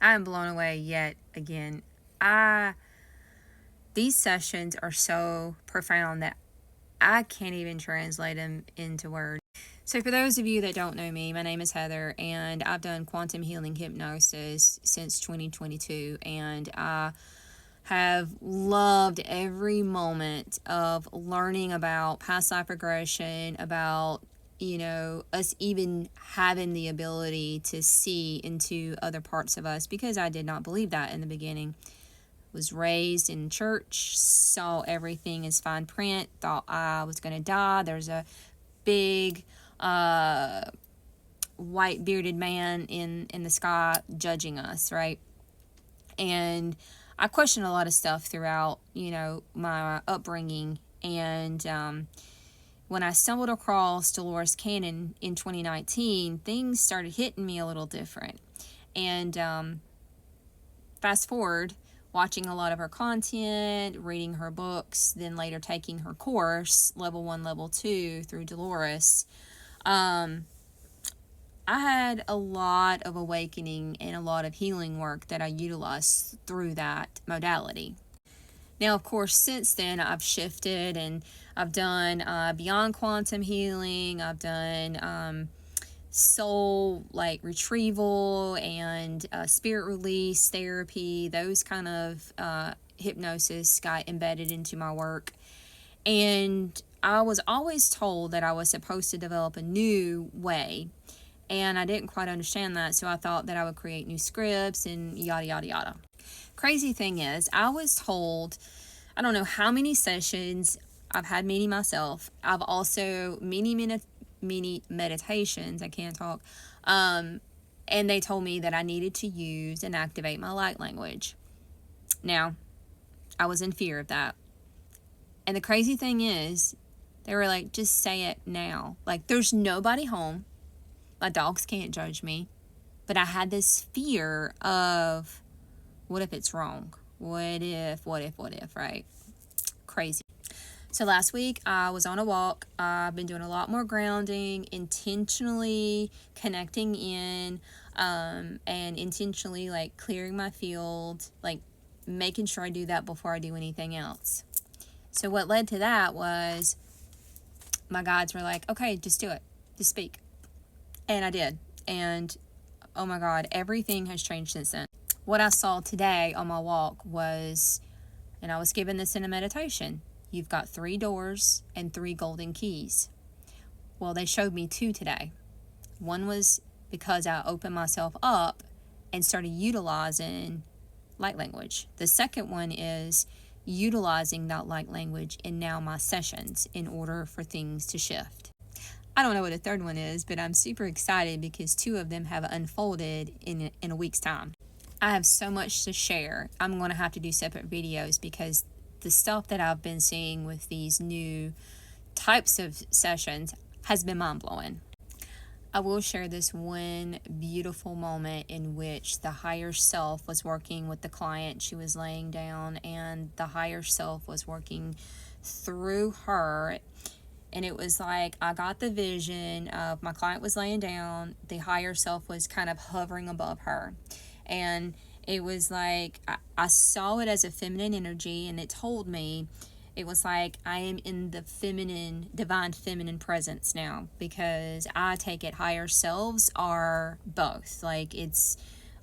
I'm blown away yet again. I These sessions are so profound that I can't even translate them into words. So, for those of you that don't know me, my name is Heather, and I've done quantum healing hypnosis since 2022, and I have loved every moment of learning about past life regression, about us even having the ability to see into other parts of us, because I did not believe that in the beginning. Was raised in church, saw everything as fine print, thought I was going to die. There's a big white bearded man in the sky judging us, right? And I questioned a lot of stuff throughout, my upbringing. And when I stumbled across Dolores Cannon in 2019, things started hitting me a little different. And fast forward, watching a lot of her content, reading her books, then later taking her course, level 1, level 2, through Dolores, I had a lot of awakening and a lot of healing work that I utilized through that modality. Now, of course, since then, I've shifted and I've done beyond quantum healing. I've done soul like retrieval and spirit release therapy. Those kind of hypnosis got embedded into my work. And I was always told that I was supposed to develop a new way, and I didn't quite understand that, so I thought that I would create new scripts and yada yada yada. Crazy thing is, I was told, I don't know how many sessions I've had many myself. I've also many meditations. I can't talk. And they told me that I needed to use and activate my light language. Now, I was in fear of that. And the crazy thing is, they were like, just say it now. Like, there's nobody home. My dogs can't judge me. But I had this fear of, what if it's wrong? What if, right? Crazy. So last week I was on a walk. I've been doing a lot more grounding, intentionally connecting in, and intentionally like clearing my field, like making sure I do that before I do anything else. So what led to that was my guides were like, okay, just do it. Just speak. And I did. And oh my God, everything has changed since then. What I saw today on my walk was, and I was given this in a meditation, you've got 3 doors and 3 golden keys. Well, they showed me 2 today. One was because I opened myself up and started utilizing light language. The second one is utilizing that light language in now my sessions in order for things to shift. I don't know what a third one is, but I'm super excited because 2 of them have unfolded in a week's time. I have so much to share. I'm going to have to do separate videos because the stuff that I've been seeing with these new types of sessions has been mind-blowing. I will share this one beautiful moment in which the higher self was working with the client. She was laying down and the higher self was working through her. And it was like I got the vision of my client was laying down, the higher self was kind of hovering above her. And it was like I saw it as a feminine energy, and it told me, it was like I am in the feminine, divine feminine presence now, because I take it higher selves are both. Like it's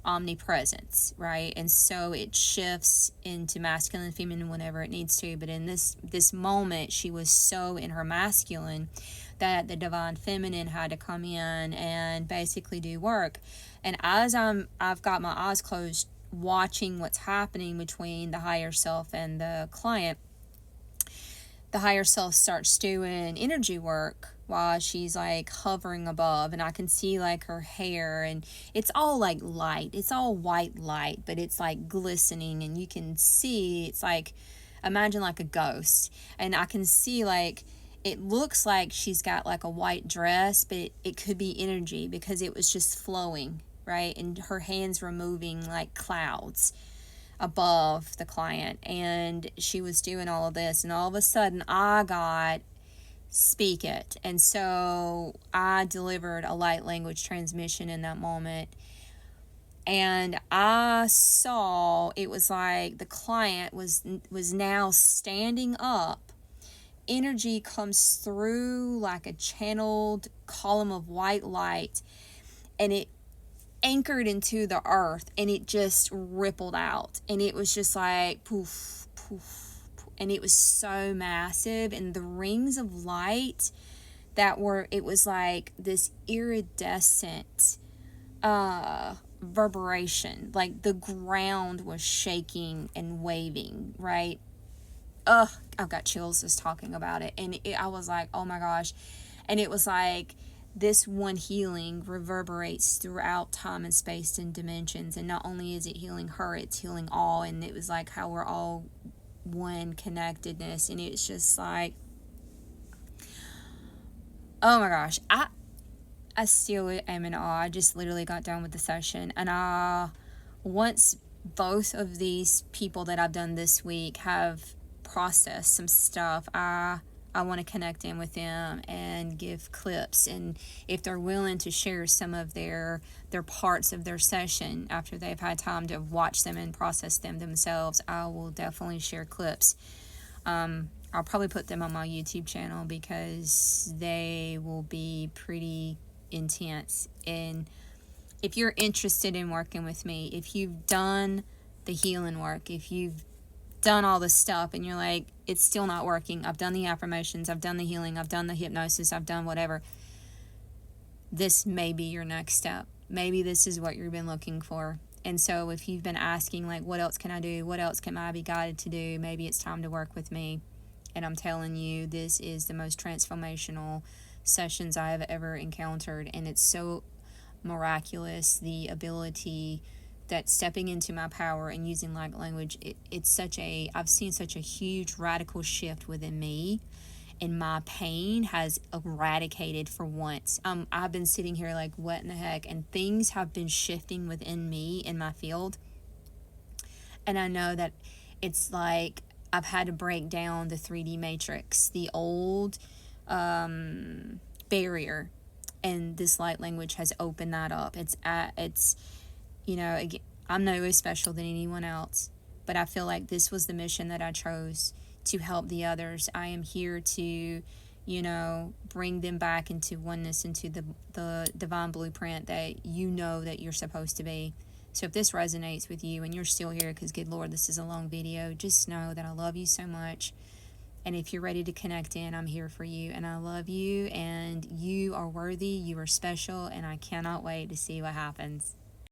omnipresence, right? And so it shifts into masculine and feminine whenever it needs to. But in this moment, she was so in her masculine that the divine feminine had to come in and basically do work. And as I've got my eyes closed, watching what's happening between the higher self and the client, the higher self starts doing energy work while she's like hovering above, and I can see like her hair, and it's all like light, it's all white light, but it's like glistening, and you can see it's like, imagine like a ghost, and I can see like it looks like she's got like a white dress, but it could be energy because it was just flowing, right? And her hands were moving like clouds above the client, and she was doing all of this, and all of a sudden I got speak it. And so I delivered a light language transmission in that moment, And I saw it was like the client was now standing up. Energy comes through like a channeled column of white light, and it anchored into the earth, and it just rippled out, and it was just like poof, poof, poof, and it was so massive. And the rings of light that were, it was like this iridescent reverberation, like the ground was shaking and waving, right? I've got chills just talking about it. And I was like, oh my gosh. And it was like this one healing reverberates throughout time and space and dimensions. And not only is it healing her, it's healing all. And it was like how we're all one connectedness. And it's just like, oh my gosh. I still am in awe. I just literally got done with the session. And once both of these people that I've done this week have processed some stuff, I want to connect in with them and give clips. And if they're willing to share some of their parts of their session after they've had time to watch them and process them themselves, I will definitely share clips. I'll probably put them on my YouTube channel because they will be pretty intense. And if you're interested in working with me, if you've done the healing work, if you've done all this stuff and you're like, it's still not working, I've done the affirmations, I've done the healing, I've done the hypnosis, I've done whatever, this may be your next step. Maybe this is what you've been looking for. And so if you've been asking, like, what else can I do? What else can I be guided to do? Maybe it's time to work with me. And I'm telling you, this is the most transformational sessions I have ever encountered. And it's so miraculous, the ability that stepping into my power and using light language, I've seen such a huge radical shift within me. And my pain has eradicated for once. I've been sitting here like, what in the heck? And things have been shifting within me in my field. And I know that it's like I've had to break down the 3D matrix, the old barrier, and this light language has opened that up. It's again, I'm no less special than anyone else, but I feel like this was the mission that I chose, to help the others. I am here to, bring them back into oneness, into the divine blueprint that that you're supposed to be. So if this resonates with you and you're still here, because good Lord, this is a long video, just know that I love you so much. And if you're ready to connect in, I'm here for you. And I love you, and you are worthy, you are special, and I cannot wait to see what happens.